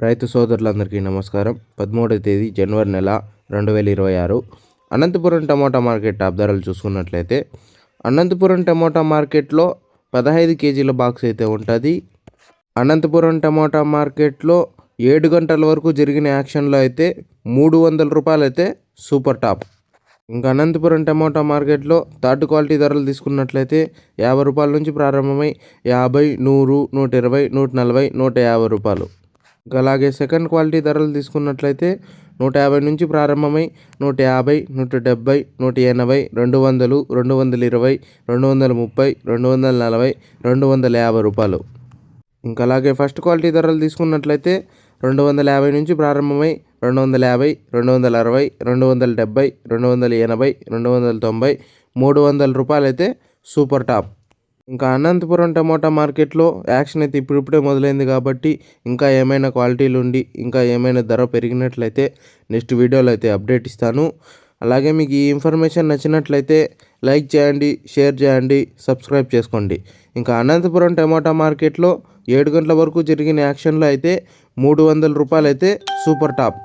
రైతు సోదరులందరికీ నమస్కారం. 13వ తేదీ జనవరి నెల 2026 అనంతపురం టమోటా మార్కెట్ టాప్ ధరలు చూసుకున్నట్లయితే అనంతపురం టమోటా మార్కెట్లో 15 కేజీల బాక్స్ అయితే ఉంటుంది. అనంతపురం టమోటా మార్కెట్లో 7 గంటల వరకు జరిగిన యాక్షన్లో అయితే 300 రూపాయలు అయితే సూపర్ టాప్. ఇంకా అనంతపురం టమోటా మార్కెట్లో థర్డ్ క్వాలిటీ ధరలు తీసుకున్నట్లయితే 50 రూపాయల నుంచి ప్రారంభమై 50, 100, 120, 140, 150 రూపాయలు. ఇంకా అలాగే సెకండ్ క్వాలిటీ ధరలు తీసుకున్నట్లయితే 150 నుంచి ప్రారంభమై 150, 170, 180, 200, 220, 230, 240, 250 రూపాయలు. ఇంకా అలాగే ఫస్ట్ క్వాలిటీ ధరలు తీసుకున్నట్లయితే 250 నుంచి ప్రారంభమై 250, 260, 270, 280, 290, 300 రూపాయలు అయితే సూపర్ టాప్. ఇంకా అనంతపురం టమోటా మార్కెట్లో యాక్షన్ అయితే ఇప్పుడిప్పుడే మొదలైంది కాబట్టి ఇంకా ఏమైనా క్వాలిటీలు ఉండి ఇంకా ఏమైనా ధర పెరిగినట్లయితే నెక్స్ట్ వీడియోలో అయితే అప్డేట్ ఇస్తాను. అలాగే మీకు ఈ ఇన్ఫర్మేషన్ నచ్చినట్లయితే లైక్ చేయండి, షేర్ చేయండి, సబ్స్క్రైబ్ చేసుకోండి. ఇంకా అనంతపురం టమోటా మార్కెట్లో 7 గంటల వరకు జరిగిన యాక్షన్లో అయితే 300 రూపాయలు అయితే సూపర్ టాప్.